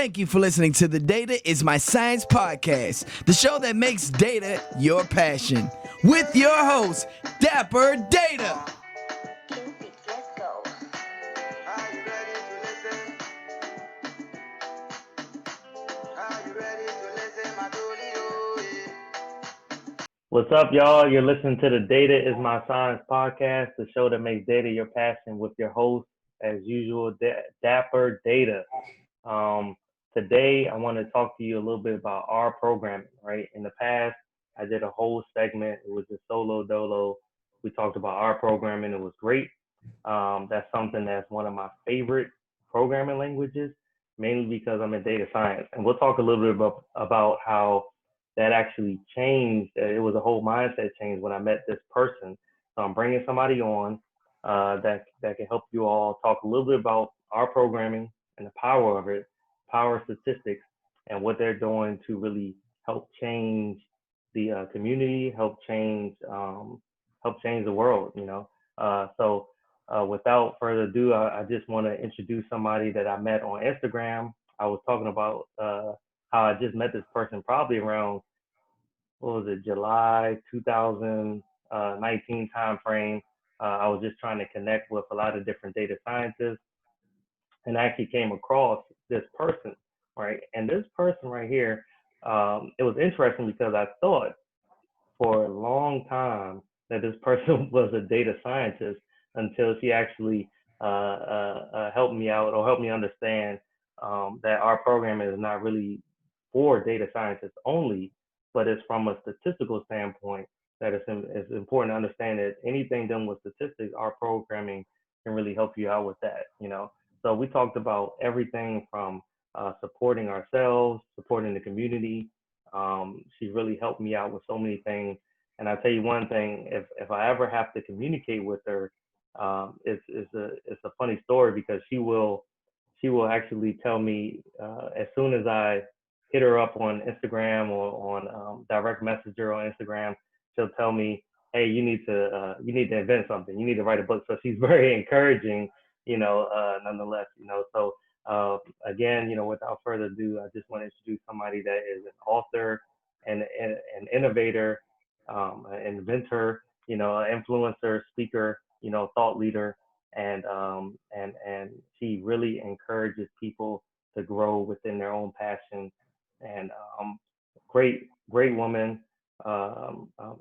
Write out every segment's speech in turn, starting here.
Thank you for listening to the Data is My Science podcast, the show that makes data your passion. With your host, Dapper Data. Let's go. Are you ready to listen? Are you ready to listen, my dolly? What's up, y'all? You're listening to the Data is My Science podcast, the show that makes data your passion with your host, as usual, Dapper Data. Today, I want to talk to you a little bit about R programming, right? In the past, I did a whole segment. It was a solo dolo. We talked about R programming. It was great. That's something that's one of my favorite programming languages, mainly because I'm in data science. And we'll talk a little bit about how that actually changed. It was a whole mindset change when I met this person. So I'm bringing somebody on that can help you all talk a little bit about R programming and the power of it, power statistics, and what they're doing to really help change the community, help change the world. Without further ado, I just want to introduce somebody that I met on Instagram. I was talking about how I just met this person probably around, what was it, July 2019 timeframe. I was just trying to connect with a lot of different data scientists, and I actually came across this person, right? And this person right here, it was interesting because I thought for a long time that this person was a data scientist until she actually helped me out or helped me understand that our program is not really for data scientists only, but it's from a statistical standpoint that it's important to understand that anything done with statistics, our programming can really help you out with that. So we talked about everything from supporting ourselves, supporting the community. She really helped me out with so many things. And I'll tell you one thing, if I ever have to communicate with her, it's a funny story because she will actually tell me as soon as I hit her up on Instagram or on direct messenger on Instagram, she'll tell me, hey, you need to invent something. You need to write a book. So she's very encouraging, nonetheless. So again, without further ado, I just want to introduce somebody that is an author and an innovator, an inventor, an influencer, speaker, thought leader, and she really encourages people to grow within their own passion. And great woman,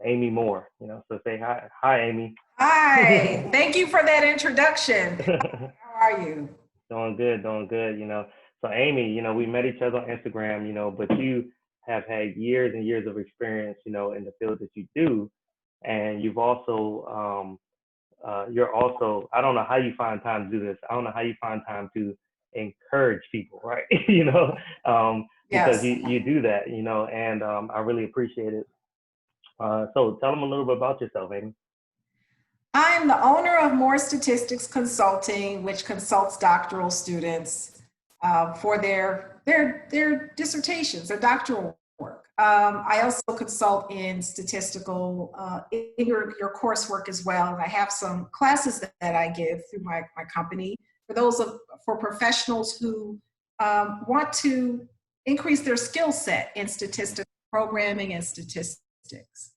Amy Moore. So say hi, Amy. Hi, thank you for that introduction. How are you? Doing good. So Amy, we met each other on Instagram, but you have had years and years of experience, in the field that you do. And you've also, you're also, I don't know how you find time to do this. I don't know how you find time to encourage people, right? Because Yes. you do that, and I really appreciate it. So tell them a little bit about yourself, Amy. I'm the owner of More Statistics Consulting, which consults doctoral students for their dissertations, their doctoral work. I also consult in statistical, in your coursework as well. And I have some classes that I give through my company for professionals who want to increase their skill set in statistical programming and statistics.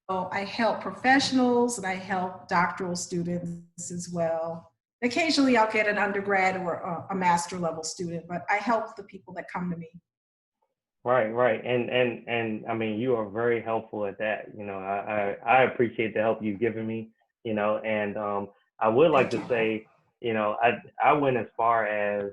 So I help professionals and I help doctoral students as well. Occasionally I'll get an undergrad or a master level student, but I help the people that come to me. Right. And I mean, you are very helpful at that. I appreciate the help you've given me, and I would like to say, I went as far as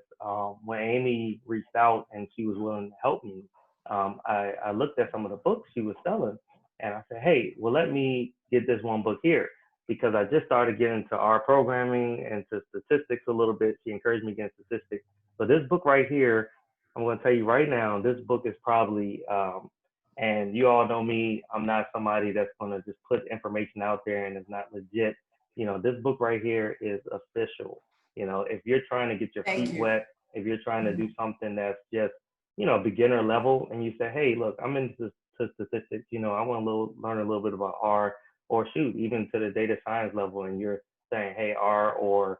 when Amy reached out and she was willing to help me. I looked at some of the books she was selling and I said, hey, well, let me get this one book here because I just started getting into R programming and to statistics a little bit. She encouraged me to get statistics. But this book right here, I'm going to tell you right now, this book is probably, and you all know me, I'm not somebody that's going to just put information out there and it's not legit. This book right here is official. If you're trying to get your feet wet, if you're trying to do something that's just, beginner level, and you say, hey, look, I'm into statistics, I want to learn a little bit about R, or shoot, even to the data science level, and you're saying, hey, R or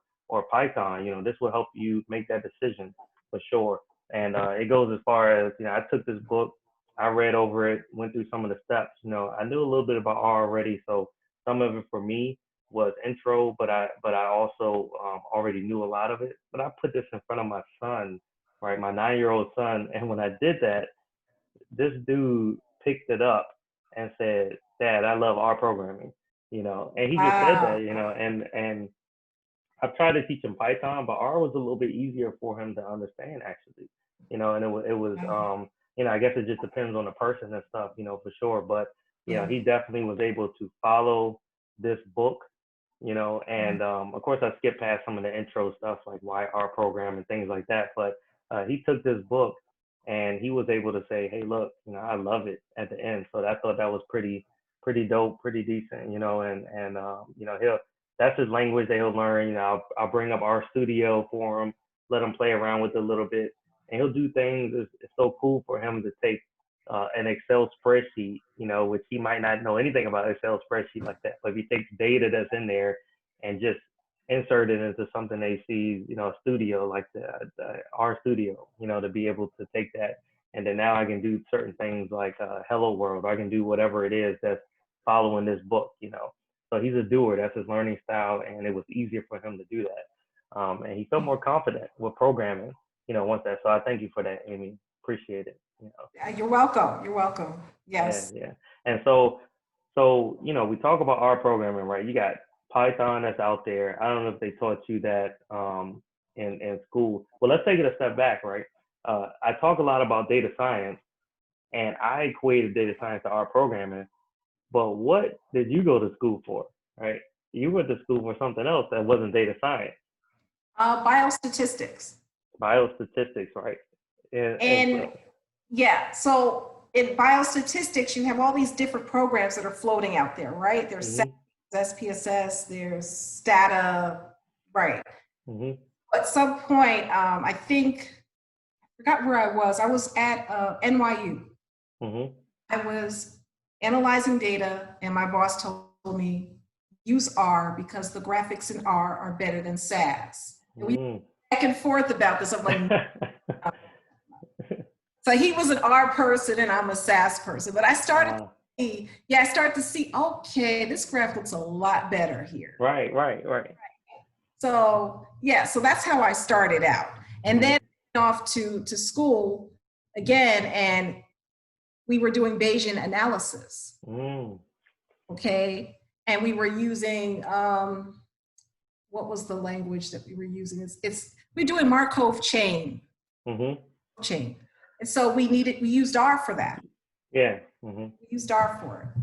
Python, this will help you make that decision for sure. And it goes as far as, I took this book, I read over it, went through some of the steps. I knew a little bit about R already, so some of it for me was intro, but I also already knew a lot of it. But I put this in front of my son, right, my 9-year-old son, and when I did that, this dude picked it up and said, "Dad, I love R programming," and he just said that, Wow. and I've tried to teach him Python, but R was a little bit easier for him to understand actually, and it was I guess it just depends on the person and stuff, for sure. But Yeah. he definitely was able to follow this book, and of course I skipped past some of the intro stuff like why R program and things like that. But he took this book and he was able to say, "Hey, look, I love it" at the end. So I thought that was pretty dope, pretty decent, and he'll that's his language that he'll learn. I'll bring up our studio for him, let him play around with it a little bit, and he'll do things. It's so cool for him to take an Excel spreadsheet, which he might not know anything about Excel spreadsheet like that. But if he takes data that's in there and just insert it into something they see, a studio like the our studio, to be able to take that. And then now I can do certain things like Hello World. Or I can do whatever it is that's following this book. So he's a doer. That's his learning style, and it was easier for him to do that. And he felt more confident with programming, once that. So I thank you for that, Amy. Appreciate it. You're welcome. You're welcome. Yeah, Yes. yeah. And so we talk about R programming, right? You got Python that's out there. I don't know if they taught you that in school. Well, let's take it a step back, right? I talk a lot about data science, and I equated data science to R programming. But what did you go to school for, right? You went to school for something else that wasn't data science, Biostatistics. biostatistics, right? And And so, yeah, so in biostatistics, you have all these different programs that are floating out there, right? There's hmm SPSS, there's Stata, right? hmm At some point, I think, I forgot where I was. I was at NYU. hmm I was analyzing data, and my boss told me, use R because the graphics in R are better than SAS. And we mm. back and forth about this. I'm like, so he was an R person and I'm a SAS person. But I started to uh, see, I started to see, okay, this graph looks a lot better here. right. So yeah, so that's how I started out. And Mm, then off to school again, and we were doing Bayesian analysis. mm, Okay. And we were using what was the language that we were using? We're doing Markov hmm chain. And so we used R for that. Yeah. We used R for it.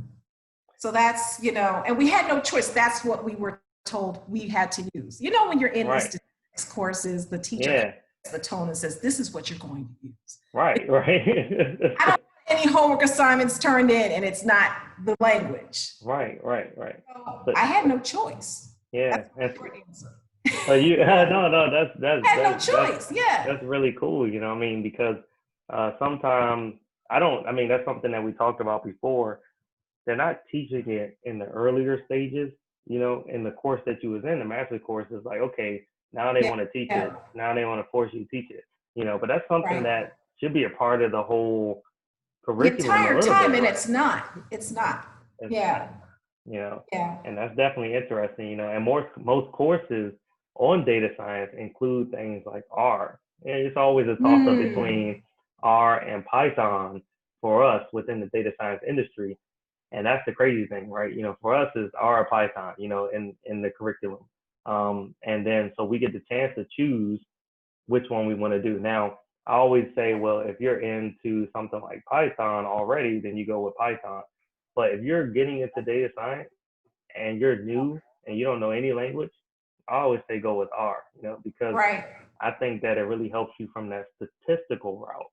So that's, and we had no choice. That's what we were told we had to use. When you're in these Right. statistics courses, the teacher Yeah. sets the tone and says, this is what you're going to use. Right. I don't have any homework assignments turned in and it's not the language. Right. So But I had no choice. yeah, That's my short answer. you no, I had no choice. Yeah. that's really cool. I mean, because sometimes I don't. I mean, that's something that we talked about before. They're not teaching it in the earlier stages. In the course that you was in, the master course is like, okay, now they Yeah. want to teach Yeah. it. Now they want to force you to teach it. But that's something Right. that should be a part of the whole The curriculum a entire little time, bit, and right? it's not. It's not. It's Yeah. not, you know, Yeah. and that's definitely interesting, and most courses on data science include things like R. And it's always a toss up Mm. between R and Python for us within the data science industry. And that's the crazy thing, right? For us is R or Python, in the curriculum. And then so we get the chance to choose which one we want to do. Now, I always say, well, if you're into something like Python already, then you go with Python. But if you're getting into data science and you're new and you don't know any language, I always say go with R, because Right. I think that it really helps you from that statistical route.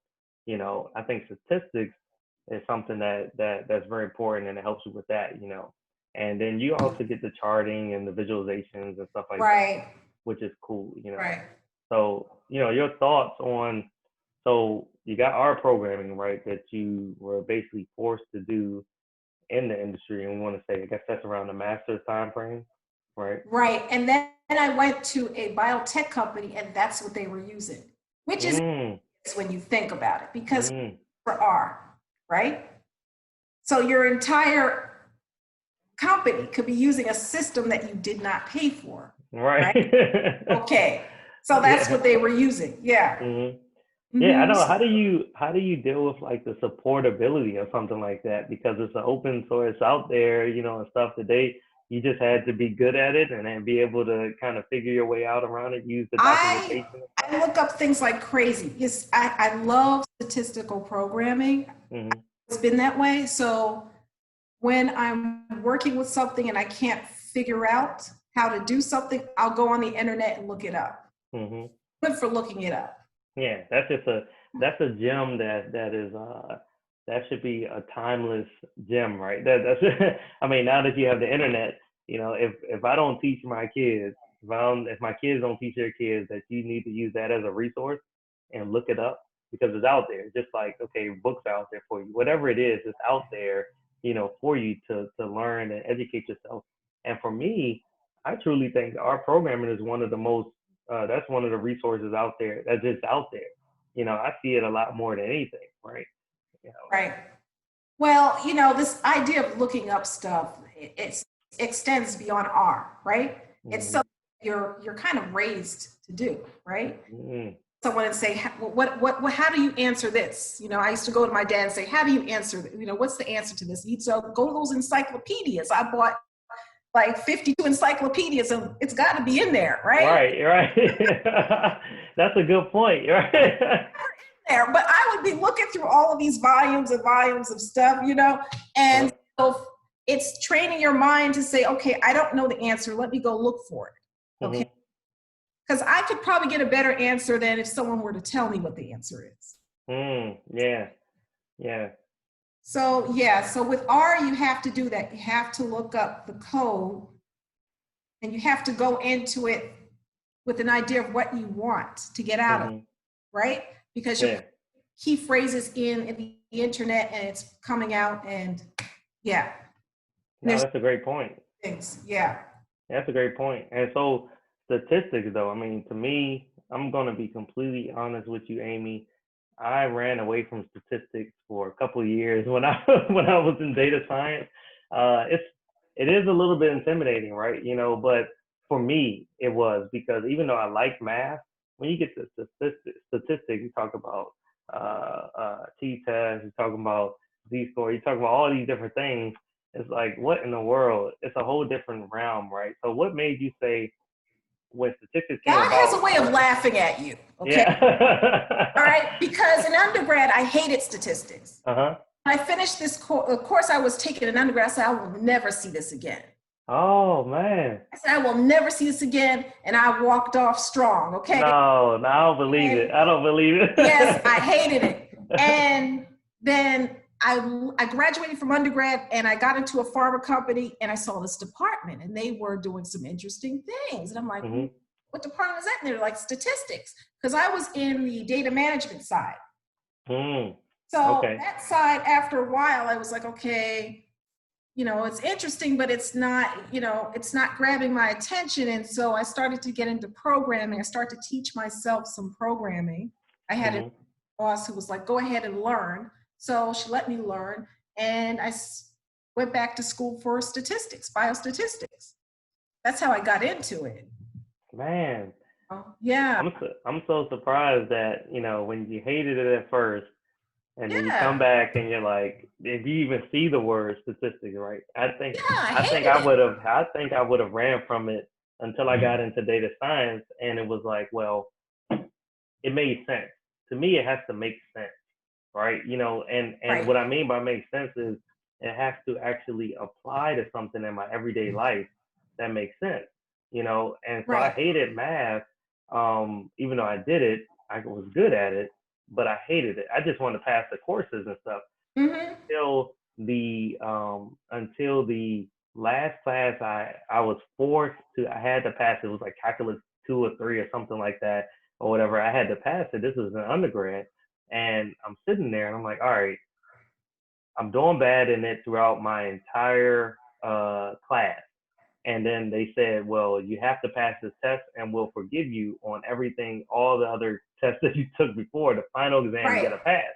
I think statistics is something that's very important and it helps you with that. And then you also get the charting and the visualizations and stuff like that, Right. which is cool. Right. So, your thoughts on, so you got R programming, right, that you were basically forced to do in the industry. And we want to say, I guess that's around the master's time frame, right? Right. And then I went to a biotech company, and that's what they were using, which is Mm, when you think about it, because Mm. for R, right? So your entire company could be using a system that you did not pay for, Right. right? Okay, so that's Yeah. what they were using. Yeah. Hmm. Yeah, I Mm-hmm. know. How do you deal with like the supportability of something like that? Because it's an open source out there, and stuff that you just had to be good at it and then be able to kind of figure your way out around it, use the I documentation and stuff. I look up things like crazy. Yes, I love statistical programming. Hmm. It's been that way. So when I'm working with something and I can't figure out how to do something, I'll go on the internet and look it up. Hmm. Good for looking it up. Yeah, that's a gem that should be a timeless gem, right? That's I mean, now that you have the internet, if I don't teach my kids, if my kids don't teach their kids that you need to use that as a resource and look it up because it's out there. Just like, okay, books are out there for you. Whatever it is, it's out there, for you to learn and educate yourself. And for me, I truly think our programming is one of the most that's one of the resources out there that's just out there. I see it a lot more than anything, right? You Right. Well, this idea of looking up stuff, it extends beyond R, right? It's know. something you're kind of raised to do, right? Mm-hmm. Someone and say, how do you answer this? I used to go to my dad and say, how do you answer this? What's the answer to this? He'd say, go to those encyclopedias. I bought like 52 encyclopedias, and it's got to be in there, right? Right, right. That's a good point, right? There, but I would be looking through all of these volumes and volumes of stuff, and so it's training your mind to say, okay, I don't know the answer. Let me go look for it. Okay. Mm-hmm. Because I could probably get a better answer than if someone were to tell me what the answer is. Yeah, yeah. So, yeah, so with R, you have to do that. You have to look up the code and you have to go into it with an idea of what you want to get out of it, Mm-hmm. right? Because you're Yeah. key phrases in the internet and it's coming out, and yeah. And No, there's that's a great point. things, yeah. That's a great point. And so statistics, though, I mean, to me, I'm going to be completely honest with you, Amy. I ran away from statistics for a couple of years when I when I was in data science. It is a little bit intimidating, right? But for me, it was because even though I like math, when you get to statistics, you talk about t-test, you talk about z-score, you talk about all these different things. It's like, what in the world? It's a whole different realm, right? So what made you say when statistics came God has a about? way of laughing at you, okay? Yeah. All right, because in undergrad, I hated statistics. Uh-huh. When I finished this course I was taking in undergrad, I said, I will never see this again. Oh man. I said, I will never see this again. And I walked off strong, okay? No, I don't believe it. I don't believe it. Yes, I hated it. And then I graduated from undergrad and I got into a pharma company and I saw this department and they were doing some interesting things. And I'm like, Hmm. what department is that? And they're like statistics, because I was in the data management side. So Okay. that side, after a while, I was like, okay, it's interesting, but it's not, it's not grabbing my attention. And so I started to get into programming. I started to teach myself some programming. I had a Hmm. boss who was like, go ahead and learn. So she let me learn. And I went back to school for statistics, biostatistics. That's how I got into it. Man, Yeah. I'm so surprised that, when you hated it at first and then you come Yeah. back and you're like, if you even see the word statistics, right? I think Yeah. I I think hated I it. would have I think I would have ran from it until I got into data science, and it was like, well, it made sense. To me, it has to make sense, right? And Right. what I mean by make sense is it has to actually apply to something in my everyday life that makes sense, And so I Right. hated math, even though I did it, I was good at it, but I hated it. I just wanted to pass the courses and stuff Mm-hmm. until the last class I was forced to. I had to pass it. It was like calculus 2 or 3 or something like that, or whatever. I had to pass it. This was an undergrad, and I'm sitting there and I'm like, all right, I'm doing bad in it throughout my entire class. And then they said, well, you have to pass this test and we'll forgive you on everything, all the other tests that you took before. The final exam, you got to Right. pass.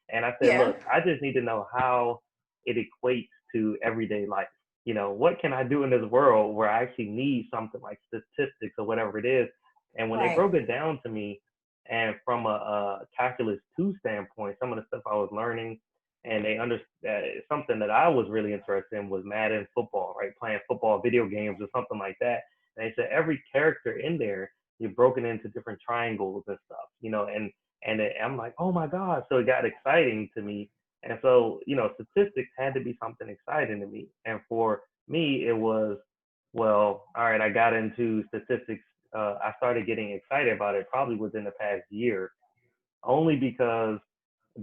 And I said, Yeah. look, I just need to know how it equates to everyday life. What can I do in this world where I actually need something like statistics or whatever it is? And when they Right. broke it down to me, and from a calculus 2 standpoint, some of the stuff I was learning, and they understand something that I was really interested in was Madden football, right? Playing football video games or something like that. And they said every character in there, you're broken into different triangles and stuff, I'm like, oh my God. So it got exciting to me. And so, statistics had to be something exciting to me. And for me, it was, well, all right, I got into statistics. I started getting excited about it probably within the past year, only because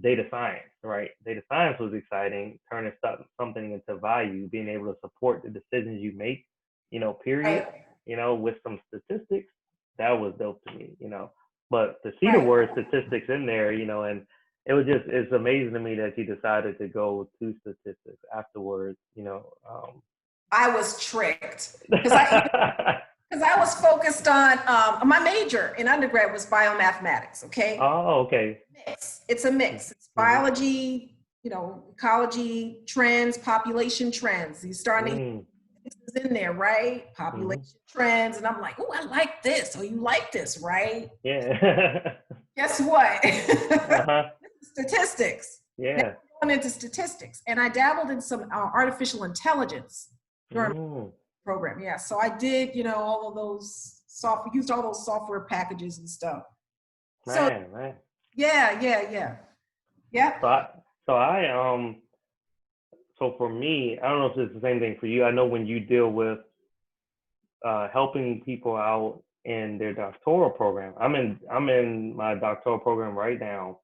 data science, right? Data science was exciting, turning something into value, being able to support the decisions you make, period, Right. with some statistics, that was dope to me. But to see the Right. word statistics in there, and it's amazing to me that you decided to go to statistics afterwards. I was tricked because I was focused on my major in undergrad was biomathematics. Okay. Oh, okay. It's a mix. It's Mm-hmm. biology, ecology, trends, population trends. You starting to Mm, is in there, right? mm-hmm. Population trends. And I'm like, oh, I like this. Oh, you like this, right? Yeah. Guess what? Uh-huh. Statistics. Now Yeah. I'm going into statistics. And I dabbled in some artificial intelligence during my Mm. program. Yeah. So I did, all of those used all those software packages and stuff. So Man. yeah. Yeah. So I, so I, so for me, I don't know if it's the same thing for you. I know when you deal with helping people out in their doctoral program. I'm in my doctoral program right now,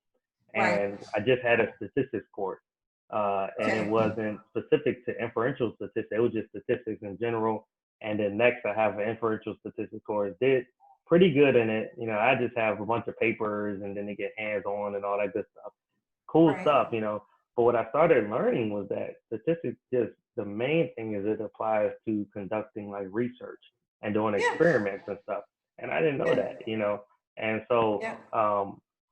Right. and I just had a statistics course, and it Okay. wasn't specific to inferential statistics. It was just statistics in general. And then next, I have an inferential statistics course. Did pretty good in it. I just have a bunch of papers, and then they get hands on and all that good stuff. Cool Right. stuff. But what I started learning was that statistics, just the main thing is it applies to conducting like research and doing Yeah. experiments and stuff. And I didn't know Yeah. that. And so Yeah.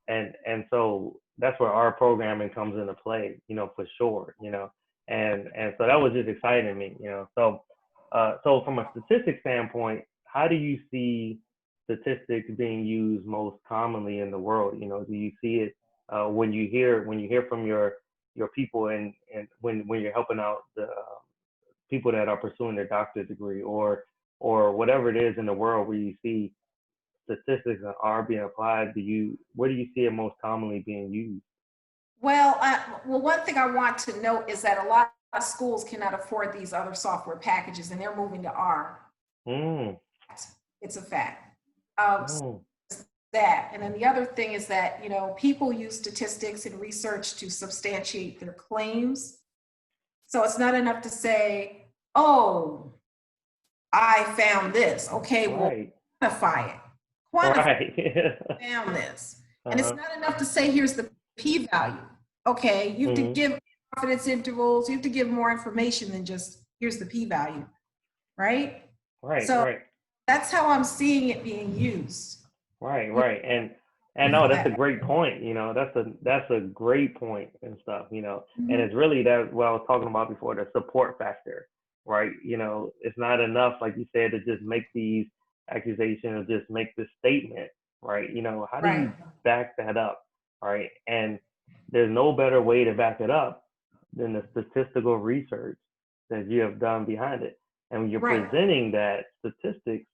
and so that's where our programming comes into play, for sure. And so that was just exciting to me. So from a statistics standpoint, how do you see statistics being used most commonly in the world? Do you see it when you hear from your people and when you're helping out the people that are pursuing their doctorate degree or whatever it is in the world where you see statistics are being applied? Where do you see it most commonly being used? Well, one thing I want to note is that a lot of schools cannot afford these other software packages, and they're moving to R. Mm, It's a fact. So mm, that, and then the other thing is that people use statistics and research to substantiate their claims. So it's not enough to say, "Oh, I found this." Okay, well, right, quantify it. Quantify. right. Found this. And it's Uh-huh. not enough to say, here's the p-value. Okay, you have to Mm, give confidence intervals, you have to give more information than just, here's the p-value, right? right, So right. that's how I'm seeing it being used. Right, right. And no, that's a great point. That's a great point and stuff. And Mhm. it's really that what I was talking about before, the support factor, right? It's not enough, like you said, to just make these accusations or just make this statement, right? How do Right, you back that up, right? And there's no better way to back it up than the statistical research that you have done behind it. And when you're right. presenting that statistics,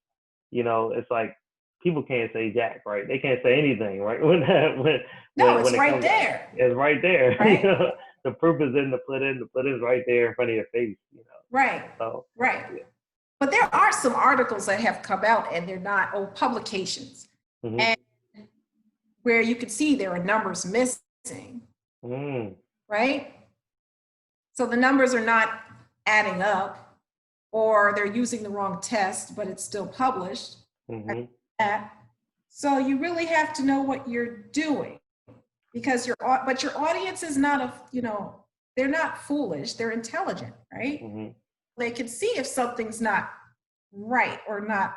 it's like people can't say jack, right? They can't say anything, right? No, When it's it right comes out, there, it's right there. right? The proof is in the pudding. The pudding's right there in front of your face. Right, So right. yeah. But there are some articles that have come out and they're not publications, Mm-hmm. and where you can see there are numbers missing, Mm, right? So the numbers are not adding up, or they're using the wrong test, but it's still published. mm-hmm. So you really have to know what you're doing because your audience is not they're not foolish, they're intelligent, right? Mm-hmm. They can see if something's not right or not,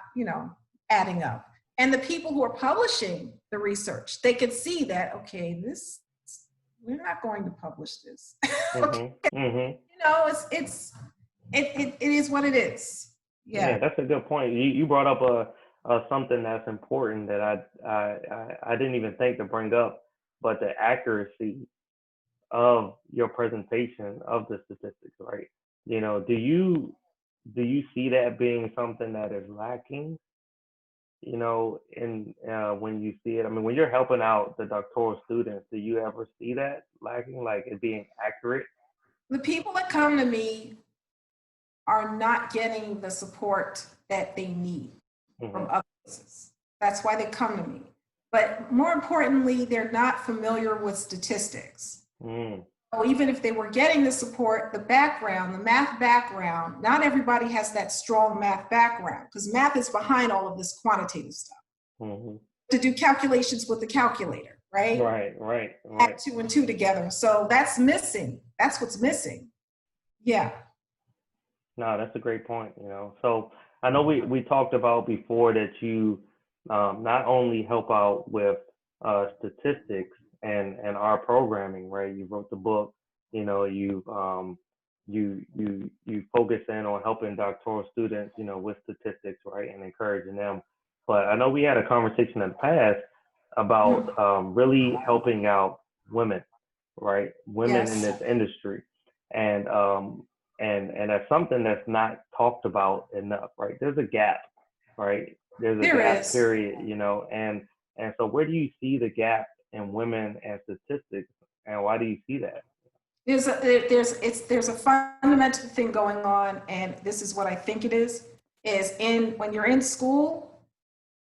adding up. And the people who are publishing the research, they could see that, okay, we're not going to publish this. Okay. Mm-hmm. Mm-hmm. It is what it is. Yeah, Yeah. that's a good point. You brought up a something that's important that I didn't even think to bring up, but the accuracy of your presentation of the statistics, right? Do you see that being something that is lacking? In when you see it, I mean, when you're helping out the doctoral students, do you ever see that lacking, like it being accurate? The people that come to me are not getting the support that they need from Mm-hmm. other places. That's why they come to me. But more importantly, they're not familiar with statistics. Mm. So even if they were getting the support, the background, the math background, not everybody has that strong math background because math is behind all of this quantitative stuff. Mm-hmm. To do calculations with the calculator, right? Right, right, Add right. 2 and 2 together. So that's missing. That's what's missing. Yeah. No, that's a great point. So I know we talked about before that you not only help out with statistics and our programming, right? You wrote the book. You focus in on helping doctoral students, with statistics, right, and encouraging them. But I know we had a conversation in the past about Mm. really helping out women, right? Women in Yes. this industry, and that's something that's not talked about enough, right? There's a gap, right? There's a There gap, is. period, and so where do you see the gap in women and statistics, and why do you see that? There's a fundamental thing going on, and this is what I think it is in when you're in school,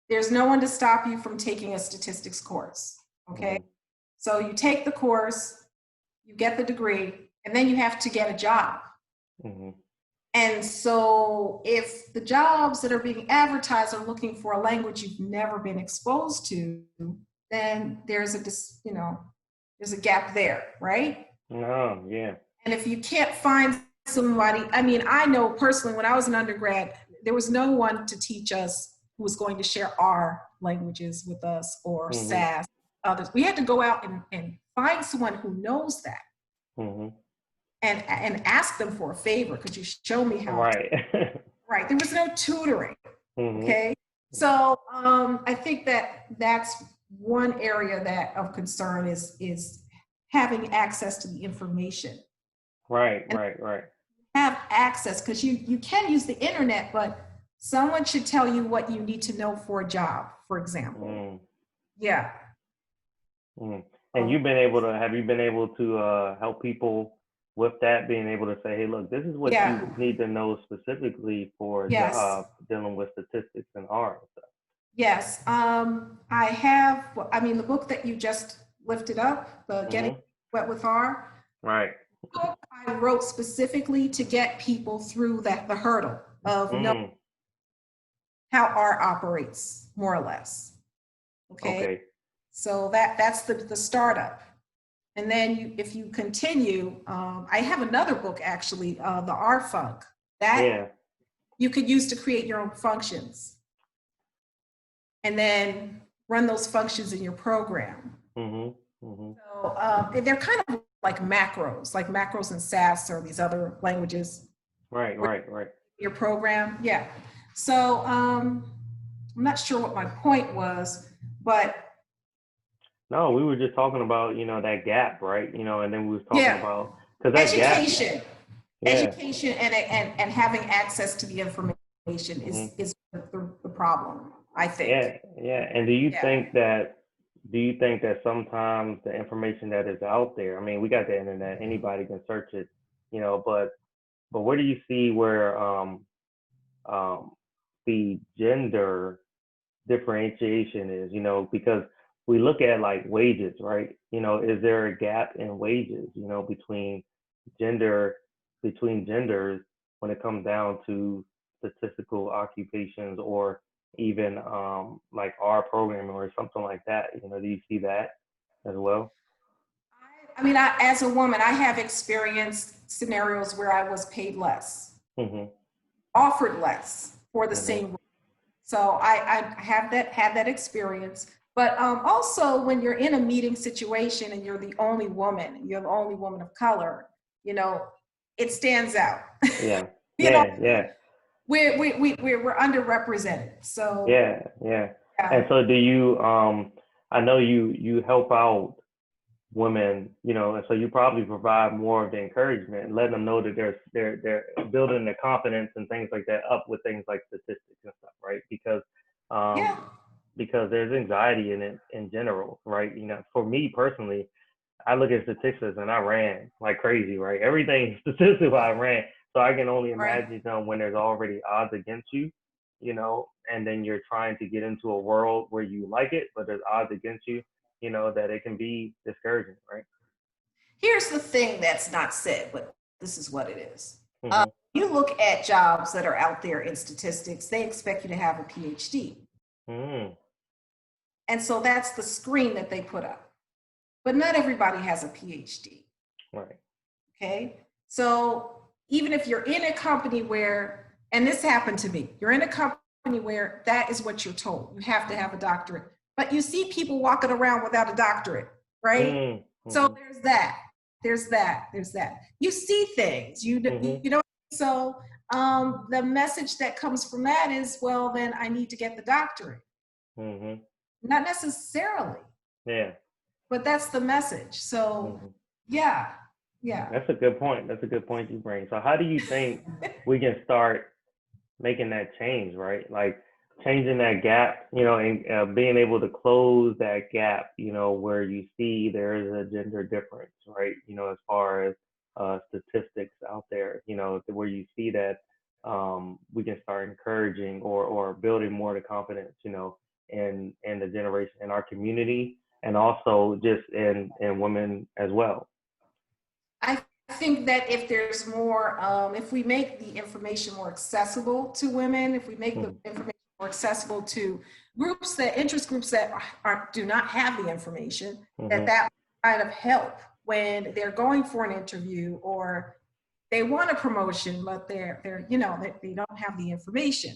there's no one to stop you from taking a statistics course. Okay. Mm-hmm. So you take the course, you get the degree, and then you have to get a job. Mm-hmm. And so if the jobs that are being advertised are looking for a language you've never been exposed to, then there's a gap there, right? Oh, yeah. And if you can't find somebody, I mean, I know personally when I was an undergrad, there was no one to teach us who was going to share our languages with us or Mm-hmm. SAS, others. We had to go out and find someone who knows that Mm-hmm. and ask them for a favor. Could you show me how to? Right. Right. There was no tutoring. Mm-hmm. Okay. So I think that's one area that of concern is having access to the information. Right, And right, right. have access because you can use the internet, but someone should tell you what you need to know for a job, for example. Mm. Yeah. Mm. And have you been able to help people with that, being able to say, hey, look, this is what Yeah. you need to know specifically for a Yes. job dealing with statistics and R and stuff. Yes. I have, I mean, the book that you just lifted up, the Getting Mm-hmm. Wet with R, Right. book I wrote specifically to get people through the hurdle of knowing Mm. how R operates, more or less. Okay. Okay. So that's the startup. And then if you continue, I have another book actually, the R Funk, that Yeah. you could use to create your own functions and then run those functions in your program. Mm-hmm. Mm-hmm. So they're kind of like macros in SAS or these other languages. Right, right, right. Your program, yeah. So I'm not sure what my point was, but No, we were just talking about, that gap, right? And then we was talking yeah, about, because that gap, education. yeah. Education and having access to the information Mm-hmm. is the problem, I think. Yeah, yeah. And do you Yeah. think that sometimes the information that is out there, I mean, we got the internet, anybody can search it, but where do you see where um the gender differentiation is, because we look at like wages, right? Is there a gap in wages, gender between genders when it comes down to statistical occupations or even like our programming or something like that? Do you see that as well? I mean, as a woman, I have experienced scenarios where I was paid less, Mm-hmm. offered less for the same role. So I have had that experience. But also when you're in a meeting situation and you're the only woman, you're the only woman of color, you know, it stands out. Yeah. You know, Yeah. we're underrepresented. So Yeah. And so do you, I know you help out women, you know, and so you probably provide more of the encouragement and letting them know that they're building their confidence and things like that up with things like statistics and stuff, right? yeah, Because there's anxiety in it in general, right? You know, for me personally, I look at statistics and I ran like crazy, right? Everything statistical I ran. So I can only right. imagine, you know, when there's already odds against you, you know, and then you're trying to get into a world where you like it, but there's odds against you, you know, that it can be discouraging, right? Here's the thing that's not said, but this is what it is. Mm-hmm. You look at jobs that are out there in statistics, they expect you to have a PhD. Mm-hmm. And so that's the screen that they put up. But not everybody has a PhD. Right. Okay. So even if you're in a company where, and this happened to me, you're in a company where that is what you're told. You have to have a doctorate. But you see people walking around without a doctorate, right? Mm-hmm. So there's that. There's that. There's that. You see things. Mm-hmm. You know. So the message that comes from that is, well, then I need to get the doctorate. Mm-hmm. Not necessarily, Yeah. but that's the message. So Mm-hmm. yeah, yeah. That's a good point. That's a good point you bring. So how do you think we can start making that change, right? Like changing that gap, you know, and being able to close that gap, you know, where you see there is a gender difference, right? You know, as far as statistics out there, you know, where you see that we can start encouraging or building more the confidence, you know, in the generation in our community and also just in women as well. I think that if there's more, if we make the information more accessible to women, if we make the Mm-hmm. information more accessible to groups that, interest groups that do not have the information, Mm-hmm. that kind of help when they're going for an interview or they want a promotion, but they're you know, they don't have the information.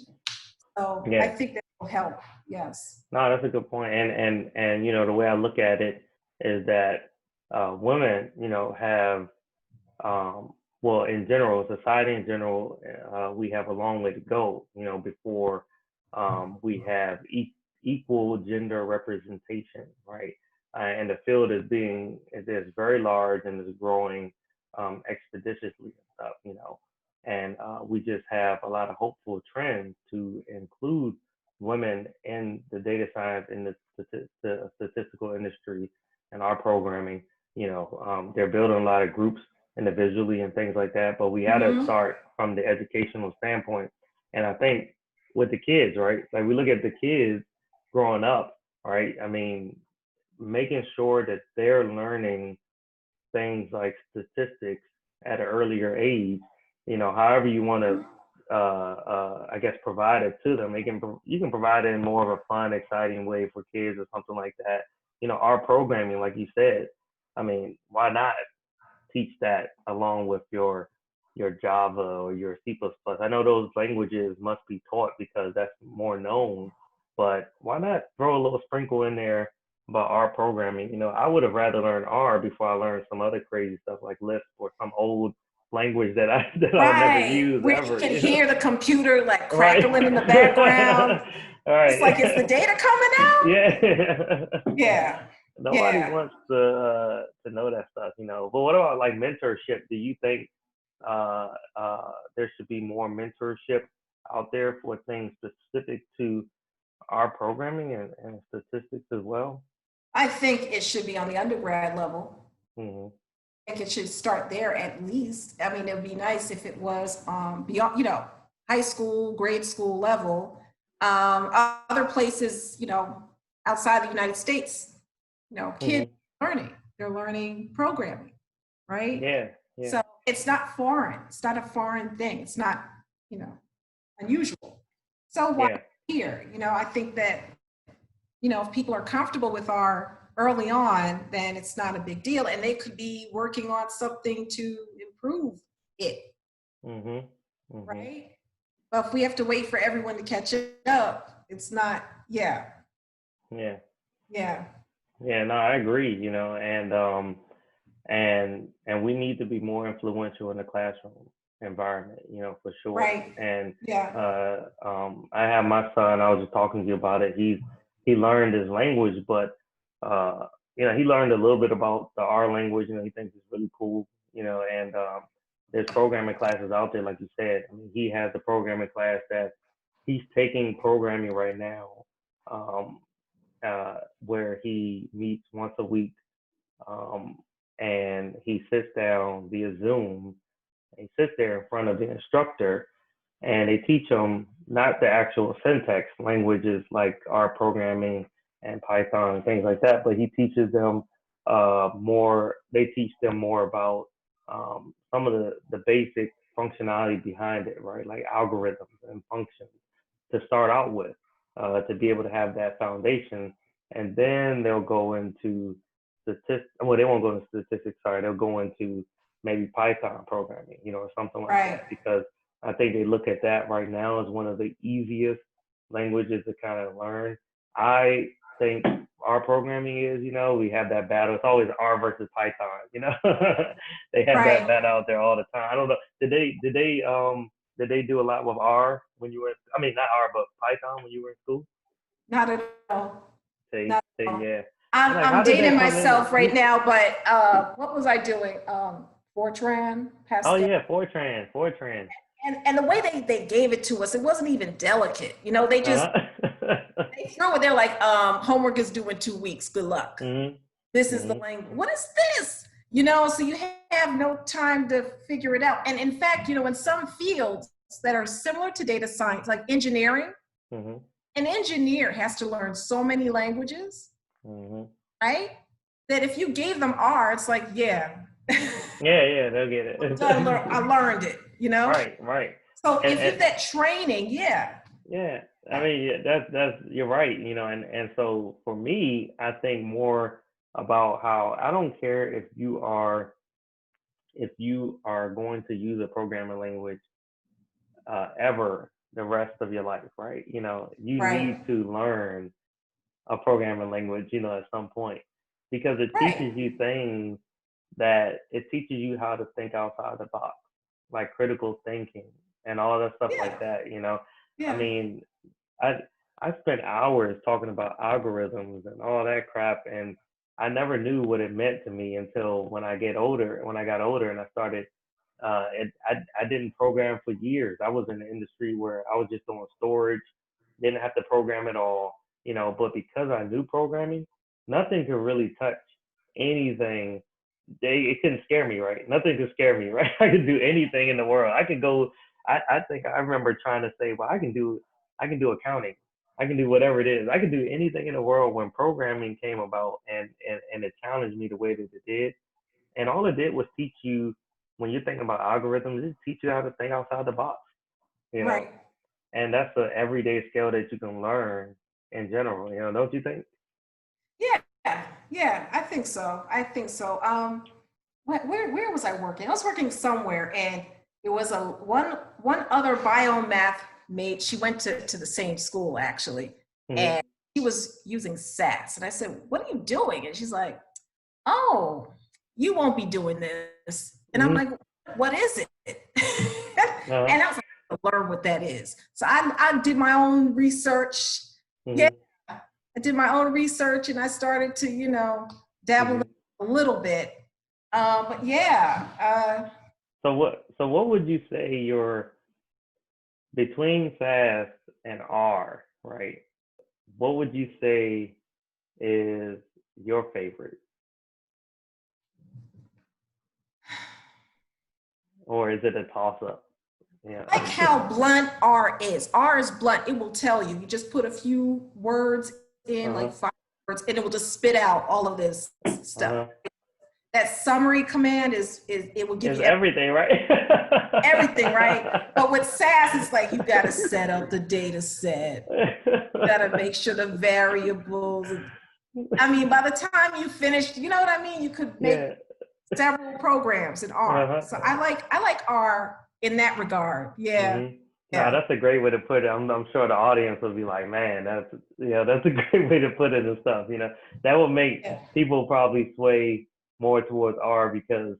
So I Yeah. think that will help. Yes. No, that's a good point. And you know, the way I look at it is that women, you know, have well, in general, society in general, we have a long way to go, you know, before we have equal gender representation, right? And the field is very large and is growing expeditiously and stuff, you know. And we just have a lot of hopeful trends to include women in the data science in the statistical industry and our programming. You know, they're building a lot of groups individually and things like that, but we had to Mm-hmm. start from the educational standpoint. And I think with the kids, right? Like we look at the kids growing up, right? I mean, making sure that they're learning things like statistics at an earlier age, you know, however you want to, I guess, provide it to them. You can provide it in more of a fun, exciting way for kids or something like that. You know, our programming, like you said, I mean, why not teach that along with your Java or your C++. I know those languages must be taught because that's more known, but why not throw a little sprinkle in there about R programming? You know, I would have rather learned R before I learned some other crazy stuff like Lisp or some old language that I'll never Right. use Where you ever, can you know? hear the computer like Right. crackling in the background. All It's like, is the right. data coming out? Yeah. Yeah. Nobody Yeah. wants to know that stuff, you know. But what about like mentorship? Do you think there should be more mentorship out there for things specific to our programming and statistics as well? I think it should be on the undergrad level. Hmm. I think it should start there at least. I mean, it would be nice if it was beyond, you know, high school, grade school level. Other places, you know, outside the United States, you know, kids Hmm. learning, they're learning programming, right? Yeah, yeah, So it's not foreign. It's not a foreign thing. It's not, you know, unusual. So why yeah. here? You know, I think that, you know, if people are comfortable with R early on, then it's not a big deal. And they could be working on something to improve it, Hmm. Hmm. right? But if we have to wait for everyone to catch up, it's not, yeah, Yeah. yeah, Yeah, no, I agree, and we need to be more influential in the classroom environment, for sure. right, And yeah, I have my son, I was just talking to you about it. He learned his language, but he learned a little bit about the R language, he thinks it's really cool, and there's programming classes out there, like you said. I mean, he has a programming class that he's taking programming right now. Um, where he meets once a week, um, and he sits down via Zoom. He sits there in front of the instructor, and they teach him not the actual syntax languages like R programming and Python and things like that, but he teaches them more. They teach them more about some of the basic functionality behind it, right? Like algorithms and functions to start out with, to be able to have that foundation, and then they'll go into statistics. Well, they won't go into statistics. Sorry, they'll go into maybe Python programming, or something like right, that, because I think they look at that right now as one of the easiest languages to kind of learn. I think our programming is, we have that battle. It's always R versus Python. They have that right. battle out there all the time. I don't know. Did they do a lot with R when you were? I mean, not R, but Python when you were in school? Not at all, Say, not say, at all. yeah. I'm like, I'm how did dating that come in? myself right now, but what was I doing? Fortran, Oh Pascal. yeah, Fortran. And the way they gave it to us, it wasn't even delicate. They just Uh-huh. they throw it there like homework is due in 2 weeks. Good luck. Mhm. This is the Mhm. language. What is this? So you have no time to figure it out. And in fact, in some fields that are similar to data science, like engineering, Mhm. an engineer has to learn so many languages, Mhm. right? That if you gave them R, it's like, yeah, Yeah, yeah, they'll get I it. learned it. Right, right. So And, if and you've that training, yeah. yeah, I mean, yeah, that's you're right, and so for me, I think more about how I don't care if you are going to use a programming language ever the rest of your life, right? You Right, need to learn a programming language, at some point, because it right, teaches you things that it teaches you how to think outside the box, like critical thinking and all that stuff like yeah, that. I yeah, mean, I I spent hours talking about algorithms and all that crap, and I never knew what it meant to me until when I got older and I started. I didn't program for years. I was in an industry where I was just doing storage, didn't have to program at all, But because I knew programming, nothing could really touch anything. It couldn't scare me, right? Nothing could scare me, right? I could do anything in the world. I could go. I think I remember trying to say, well, I can do accounting. I can do whatever it is. I can do anything in the world when programming came about, and it challenged me the way that it did. And all it did was teach you, when you're thinking about algorithms, it teach you how to think outside the box, you know. right. And that's an everyday skill that you can learn in general, don't you think? Yeah, yeah, I think so. I think so. Where was I working? I was working somewhere, and it was a one other biomath mate. She went to the same school actually, Hmm. and she was using SAS. And I said, "What are you doing?" And she's like, "Oh, you won't be doing this." And I'm Hmm. like, "What is it?" Uh-huh. And I was like, "Learn what that is." So I did my own research. Yeah, Hmm. I did my own research and I started to, dabble Hmm. a little bit. But yeah, So what would you say your between fast and R, right? What would you say is your favorite, or is it a toss up? Yeah. like how blunt R is. R is blunt. It will tell you. You just put a few words in, Uh-huh. like 5 words, and it will just spit out all of this stuff. Uh-huh. That summary command is it will give It's you everything, right? everything, right? But with SAS, it's like you got to set up the data set. You got to make sure the variables. I mean, by the time you finish, you know what I mean? You could make Yeah. several programs in R. Uh-huh. So I like R in that regard. Yeah. Mhm. No, Yeah. that's a great way to put it. I'm sure the audience will be like, man, that's a great way to put it and stuff. That will make Yeah. people probably sway more towards R because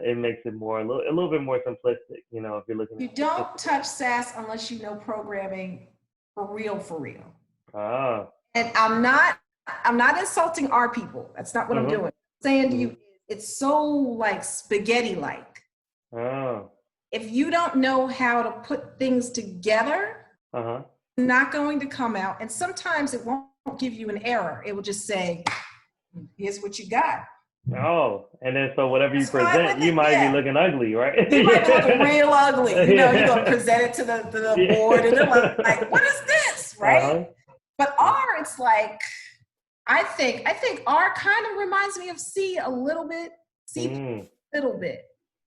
it makes it a little bit more simplistic. If you're looking You at don't statistics. touch SAS unless you know programming for real, for real. Ah, And I'm not insulting our people. That's not what I'm mhm, doing. I'm saying to mhm, you, it's so like spaghetti like. oh, If you don't know how to put things together, uh-huh, it's not going to come out. And sometimes it won't give you an error. It will just say, here's what you got. oh, and then so whatever you That's fine present, with you it. might be Yeah. looking ugly, right? You might be looking real ugly. You're going to Yeah. present it to the board and they're Yeah. like, what is this? Right? Uh-huh. But R, it's like, I think R kind of reminds me of C a little bit, C Mm, a little bit,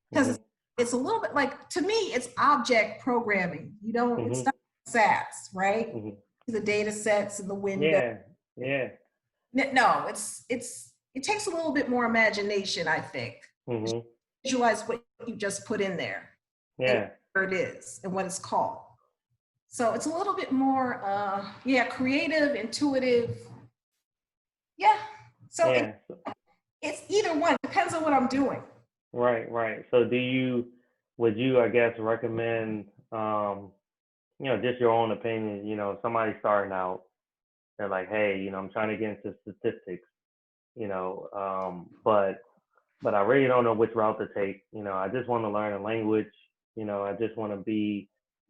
because mhm, it's a little bit like, to me, it's object programming. It's mhm, not SAS, right? mhm. The data sets and the window. Yeah, yeah. No, it takes a little bit more imagination, I think. Mhm. Visualize what you just put in there and Yeah, where it is and what it's called. So it's a little bit more, creative, intuitive. Yeah. So yeah. it's either one. Depends on what I'm doing. Right, right. So would you, I guess, recommend, just your own opinion, somebody starting out, they're like, hey, I'm trying to get into statistics, but I really don't know which route to take. I just want to learn a language. I just want to be,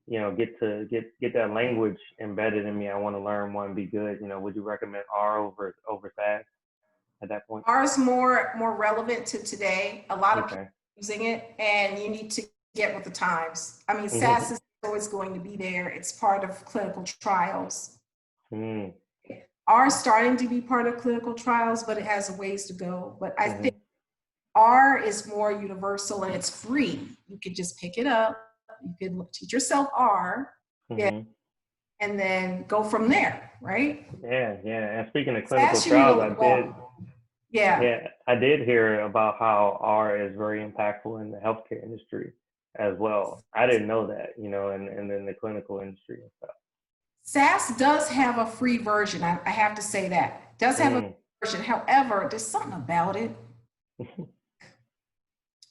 get that language embedded in me. I want to learn one, be good. Would you recommend R over SAS at that point? Ours more relevant to today. A lot of people Okay. using it, and you need to get with the times. I mean, SAS Mhm. is always going to be there. It's part of clinical trials. Mhm. R is starting to be part of clinical trials, but it has a ways to go. But I think Mhm. R is more universal and it's free. You can just pick it up. You can teach yourself R, yeah, Mhm. and then go from there, right? Yeah, yeah. And speaking of clinical SAS, you need a trials, long. Yeah, I did hear about how R is very impactful in the healthcare industry as well. I didn't know that, and in the clinical industry and stuff. SAS does have a free version. I have to say that. It does have a Mm. version. However, there's something about it.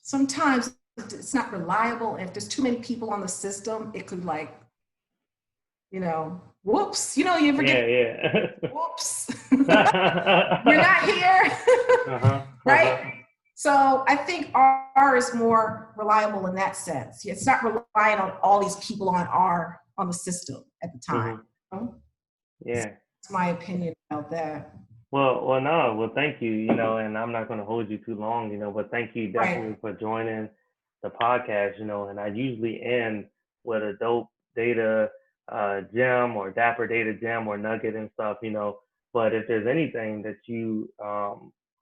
Sometimes it's not reliable. If there's too many people on the system, it could whoops. You ever get Yeah, yeah. whoops? We're not here. Uh-huh. Right? Uh-huh. So I think R is more reliable in that sense. It's not relying on all these people on R on the system at the time. Mhm. That's Yeah. my opinion about that. Well, no. Well, thank you, and I'm not going to hold you too long, but thank you definitely Right. for joining the podcast, and I usually end with a dope data gem or dapper data gem or nugget and stuff, but if there's anything that you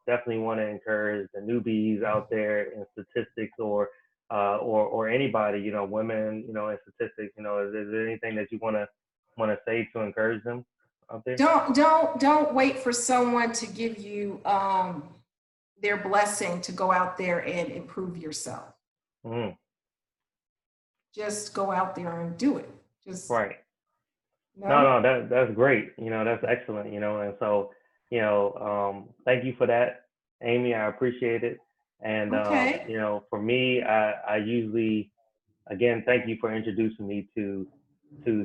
definitely want to encourage the newbies out there in statistics or anybody, women, in statistics, is there anything that you want to say to encourage them out there? Don't wait for someone to give you their blessing to go out there and improve yourself. Mm, Just go out there and do it. Just right. No, no. no, that's great. That's excellent. And so, thank you for that, Amy. I appreciate it. And Okay. for me, I usually, again, thank you for introducing me to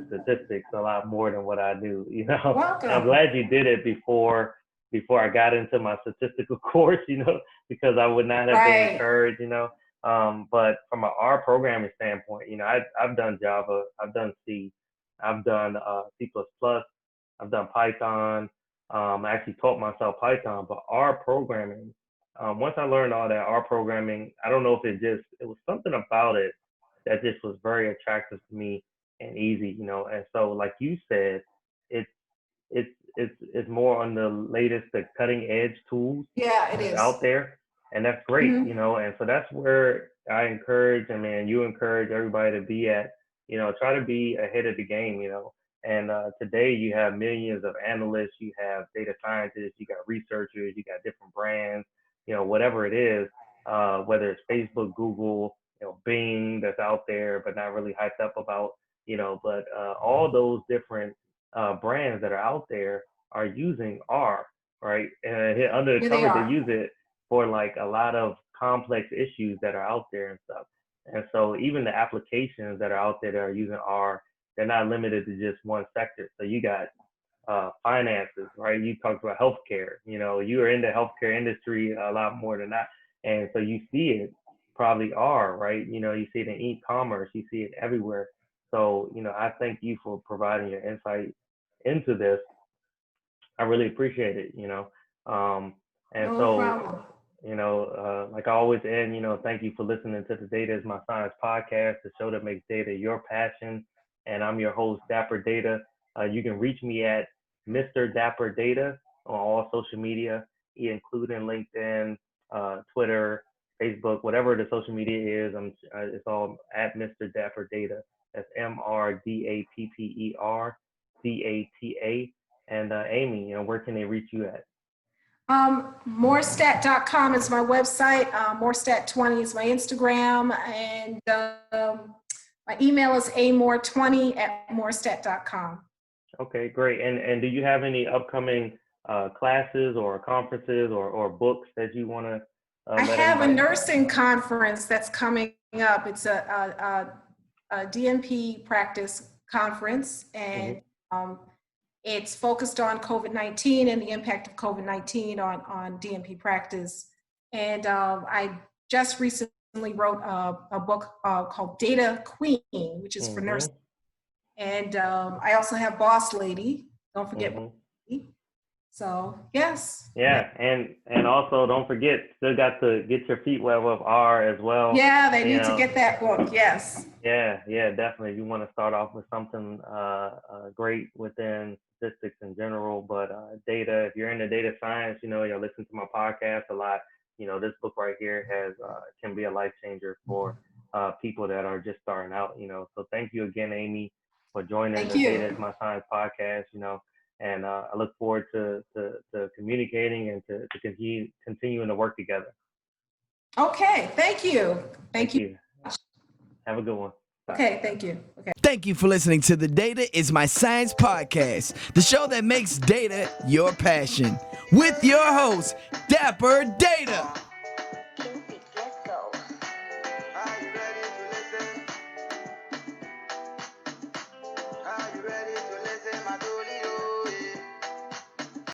statistics a lot more than what I knew. And I'm Welcome. glad you did it before I got into my statistical course. Because I would not have been Right. encouraged. But from an R programming standpoint, I've done Java, I've done C, I've done C++, I've done Python. I actually taught myself Python, but R programming. Once I learned all that R programming, I don't know if it was something about it that just was very attractive to me and easy. And so like you said, it's it's more on the latest, the cutting edge tools Yeah, it that's is. out there, and that's great. Mhm. And so that's where I encourage, and man, you encourage everybody to be at. Try to be ahead of the game. And today you have millions of analysts, you have data scientists, you got researchers, you got different brands, whatever it is, whether it's Facebook, Google, Bing that's out there, but not really hyped up about, but all those different brands that are out there are using R, right? And here under the Here they covers, they are. use it for like a lot of complex issues that are out there and stuff. And so even the applications that are out there that are using R, they're not limited to just one sector. So you got finances, right? You talked about healthcare. You are in the healthcare industry a lot more than that, and so you see it probably are right. You see it in e-commerce, you see it everywhere. So I thank you for providing your insight into this. I really appreciate it. And No so problem. like I always end, thank you for listening to the Data is My Science podcast, the show that makes data your passion. And I'm your host, Dapper Data. You can reach me at Mr. Dapper Data on all social media, including LinkedIn, Twitter, Facebook, whatever the social media is. It's all at Mr. Dapper Data. That's MrDapperData. And Amy, where can they reach you at? Morestat.com is my website. Morestat20 is my Instagram. And my email is amore20@morestat.com. Okay, great. And do you have any upcoming classes or conferences or books that you want to I have a nursing conference that's coming up. It's a DNP practice conference, and it's focused on COVID-19 and the impact of COVID-19 on DNP practice. And I just recently wrote a book called Data Queen, which is for nurses. And I also have Boss Lady. Don't forget. So yes. Yeah, and also don't forget, still got to get your feet wet with R as well. Yeah, they need to get that book. Yes. Yeah, definitely. You want to start off with something great within statistics in general, but data. If you're into data science, you're listening to my podcast a lot. This book right here can be a life changer for people that are just starting out. So thank you again, Amy, for joining the Data is My Science podcast. And I look forward to communicating and to continuing to work together. Okay, thank you. Thank you. Have a good one. Bye. Okay, thank you. Okay. Thank you for listening to the Data is My Science podcast, the show that makes data your passion. With your host, Dapper Data.